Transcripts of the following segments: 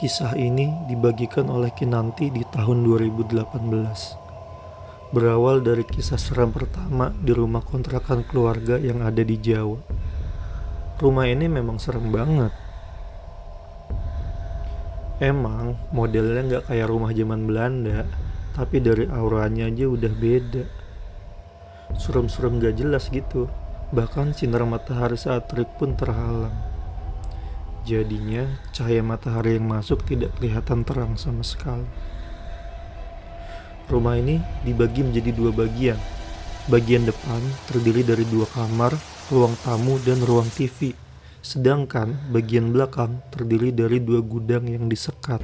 Kisah ini dibagikan oleh Kinanti di tahun 2018. Berawal dari kisah seram pertama di rumah kontrakan keluarga yang ada di Jawa. Rumah ini memang serem banget. Emang modelnya nggak kayak rumah zaman Belanda, tapi dari auranya aja udah beda. Serem-serem gak jelas gitu. Bahkan sinar matahari saat terik pun terhalang. Jadinya cahaya matahari yang masuk tidak kelihatan terang sama sekali. Rumah ini dibagi menjadi dua bagian. Bagian depan terdiri dari dua kamar, ruang tamu dan ruang TV. Sedangkan bagian belakang terdiri dari dua gudang yang disekat.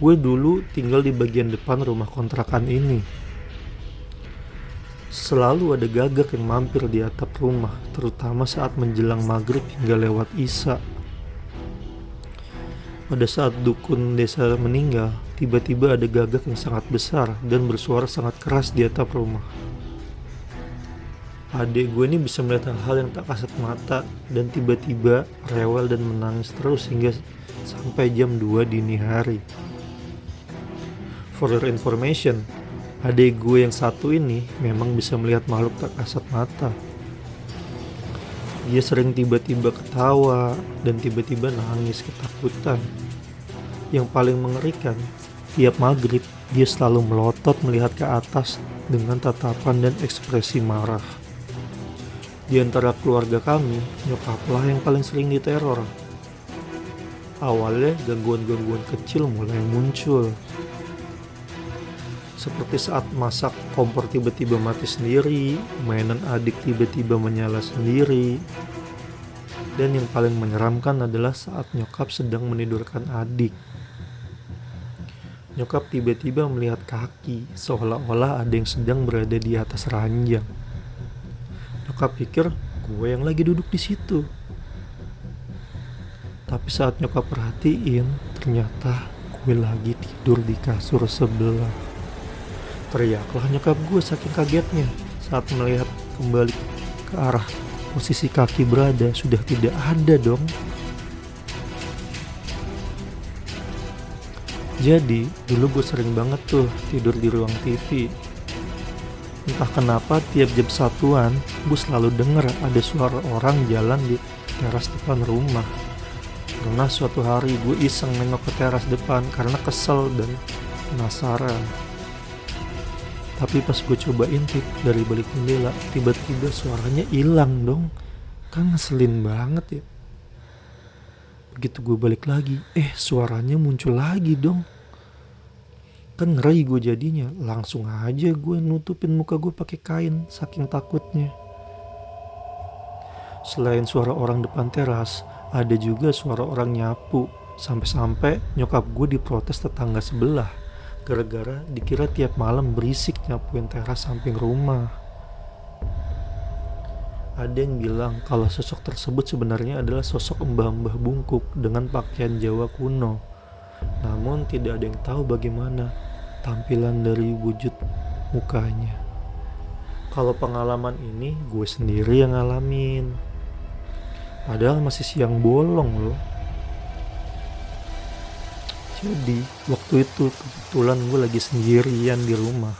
Gue dulu tinggal di bagian depan rumah kontrakan ini. Selalu ada gagak yang mampir di atap rumah, terutama saat menjelang maghrib hingga lewat isya. Pada saat dukun desa meninggal, tiba-tiba ada gagak yang sangat besar dan bersuara sangat keras di atap rumah. Adik gue ini bisa melihat hal-hal yang tak kasat mata dan tiba-tiba rewel dan menangis terus hingga sampai jam 2 dini hari. For your information, adik gue yang satu ini memang bisa melihat makhluk tak kasat mata. Dia sering tiba-tiba ketawa dan tiba-tiba nangis ketakutan. Yang paling mengerikan, tiap maghrib dia selalu melotot melihat ke atas dengan tatapan dan ekspresi marah. Di antara keluarga kami, nyokaplah yang paling sering diteror. Awalnya gangguan-gangguan kecil mulai muncul. Seperti saat masak kompor tiba-tiba mati sendiri, mainan adik tiba-tiba menyala sendiri. Dan yang paling menyeramkan adalah saat nyokap sedang menidurkan adik. Nyokap tiba-tiba melihat kaki, seolah-olah ada yang sedang berada di atas ranjang. Nyokap pikir gue yang lagi duduk di situ. Tapi saat nyokap perhatiin, ternyata gue lagi tidur di kasur sebelah. Teriaklah nyokap gue saking kagetnya saat melihat kembali ke arah posisi kaki berada sudah tidak ada dong. Jadi dulu gue sering banget tuh tidur di ruang TV. Entah kenapa tiap jam satuan gue selalu denger ada suara orang jalan di teras depan rumah. Karena suatu hari gue iseng nengok ke teras depan karena kesel dan penasaran. Tapi pas gue coba intip dari balik jendela, tiba-tiba suaranya hilang dong. Kan ngeselin banget ya. Begitu gue balik lagi, suaranya muncul lagi dong. Kan ngeri gue jadinya, langsung aja gue nutupin muka gue pakai kain saking takutnya. Selain suara orang depan teras, ada juga suara orang nyapu. Sampai-sampai nyokap gue diprotes tetangga sebelah. Gara-gara dikira tiap malam berisik nyapuin teras samping rumah. Ada yang bilang kalau sosok tersebut sebenarnya adalah sosok mbah-mbah bungkuk dengan pakaian Jawa kuno. Namun tidak ada yang tahu bagaimana tampilan dari wujud mukanya. Kalau pengalaman ini gue sendiri yang ngalamin. Padahal masih siang bolong loh. Jadi waktu itu kebetulan gue lagi sendirian di rumah.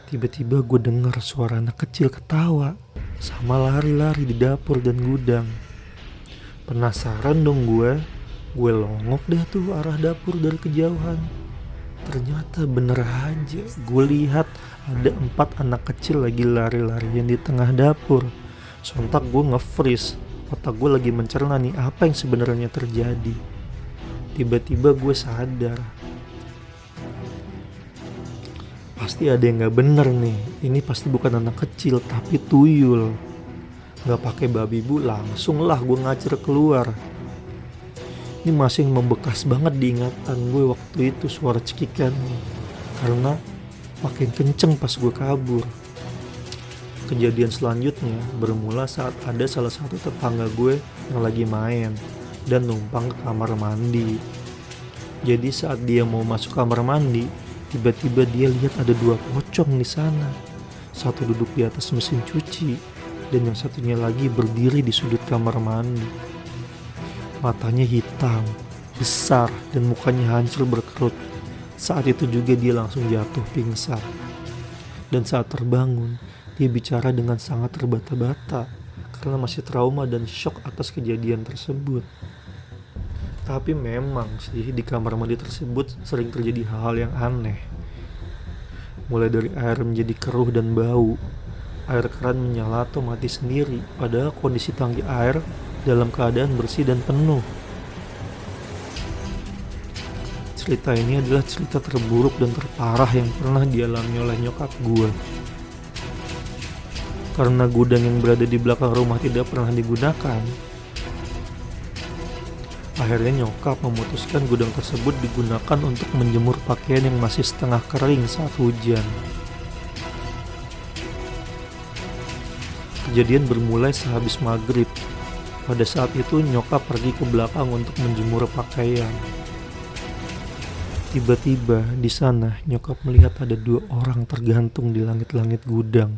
Tiba-tiba gue dengar suara anak kecil ketawa sama lari-lari di dapur dan gudang. Penasaran dong gue longok deh tuh arah dapur dari kejauhan. Ternyata bener aja, gue lihat ada 4 anak kecil lagi lari-larian di tengah dapur. Sontak gue nge-freeze, otak gue lagi mencerna nih apa yang sebenarnya terjadi. Tiba-tiba gue sadar, pasti ada yang gak bener nih. Ini pasti bukan anak kecil tapi tuyul. Gak pakai babi bu, langsung lah gue ngacir keluar. Ini masih membekas banget di ingatan gue waktu itu suara cekikan, karena makin kenceng pas gue kabur. Kejadian selanjutnya bermula saat ada salah satu tetangga gue yang lagi main dan numpang ke kamar mandi. Jadi saat dia mau masuk kamar mandi, tiba-tiba dia lihat ada 2 pocong di sana. Satu duduk di atas mesin cuci dan yang satunya lagi berdiri di sudut kamar mandi. Matanya hitam, besar dan mukanya hancur berkerut. Saat itu juga dia langsung jatuh pingsan. Dan saat terbangun, dia bicara dengan sangat terbata-bata karena masih trauma dan shock atas kejadian tersebut. Tapi memang sih di kamar mandi tersebut sering terjadi hal-hal yang aneh. Mulai dari air menjadi keruh dan bau, air keran menyala atau mati sendiri, padahal kondisi tangki air dalam keadaan bersih dan penuh. Cerita ini adalah cerita terburuk dan terparah yang pernah dialami oleh nyokap gue. Karena gudang yang berada di belakang rumah tidak pernah digunakan, akhirnya nyokap memutuskan gudang tersebut digunakan untuk menjemur pakaian yang masih setengah kering saat hujan. Kejadian bermulai sehabis maghrib. Pada saat itu nyokap pergi ke belakang untuk menjemur pakaian. Tiba-tiba di sana nyokap melihat ada 2 orang tergantung di langit-langit gudang.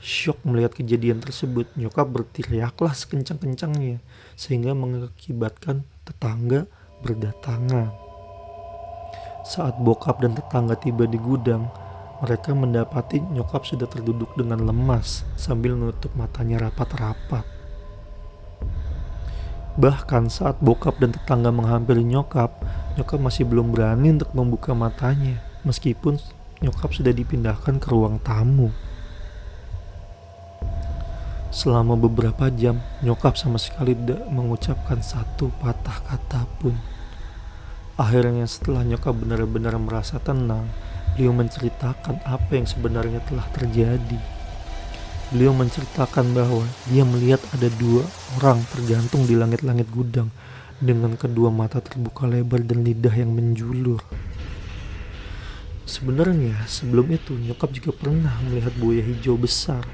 Syok melihat kejadian tersebut, nyokap berteriaklah sekencang-kencangnya sehingga mengakibatkan tetangga berdatangan. Saat bokap dan tetangga tiba di gudang, mereka mendapati nyokap sudah terduduk dengan lemas sambil nutup matanya rapat-rapat. Bahkan saat bokap dan tetangga menghampiri nyokap masih belum berani untuk membuka matanya meskipun nyokap sudah dipindahkan ke ruang tamu. Selama beberapa jam, nyokap sama sekali tidak mengucapkan satu patah kata pun. Akhirnya setelah nyokap benar-benar merasa tenang, beliau menceritakan apa yang sebenarnya telah terjadi. Beliau menceritakan bahwa dia melihat ada 2 orang tergantung di langit-langit gudang dengan kedua mata terbuka lebar dan lidah yang menjulur. Sebenarnya sebelum itu nyokap juga pernah melihat buaya hijau besar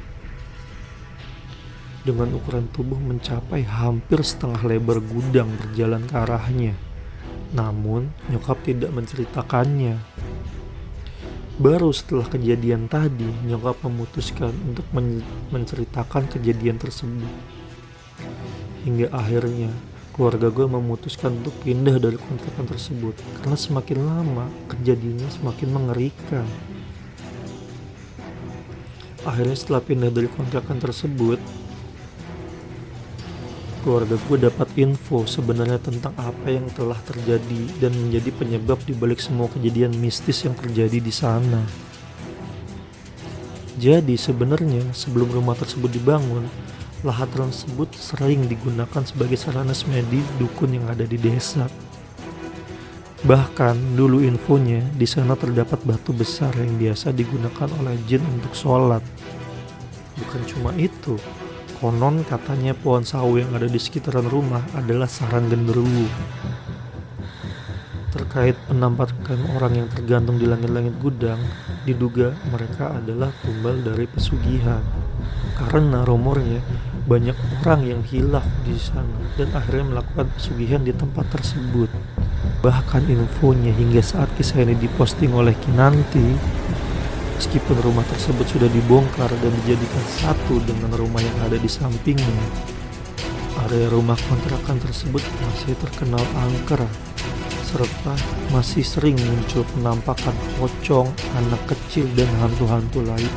dengan ukuran tubuh mencapai hampir setengah lebar gudang berjalan ke arahnya. Namun nyokap tidak menceritakannya. Baru setelah kejadian tadi, nyokap memutuskan untuk menceritakan kejadian tersebut. Hingga akhirnya, keluarga gue memutuskan untuk pindah dari kontrakan tersebut karena semakin lama kejadiannya semakin mengerikan. Akhirnya setelah pindah dari kontrakan tersebut, keluarga gue dapat info sebenarnya tentang apa yang telah terjadi dan menjadi penyebab dibalik semua kejadian mistis yang terjadi di sana. Jadi sebenarnya sebelum rumah tersebut dibangun, lahan tersebut sering digunakan sebagai sarana semedi dukun yang ada di desa. Bahkan dulu infonya di sana terdapat batu besar yang biasa digunakan oleh jin untuk sholat. Bukan cuma itu, konon katanya pohon sawo yang ada di sekitaran rumah adalah sarang genderuwo. Terkait penampakan orang yang tergantung di langit-langit gudang, diduga mereka adalah tumbal dari pesugihan. Karena rumornya banyak orang yang hilaf di sana dan akhirnya melakukan pesugihan di tempat tersebut. Bahkan infonya hingga saat kisah ini diposting oleh Kinanti, meskipun rumah tersebut sudah dibongkar dan dijadikan satu dengan rumah yang ada di sampingnya, area rumah kontrakan tersebut masih terkenal angker, serta masih sering muncul penampakan pocong, anak kecil, dan hantu-hantu lain.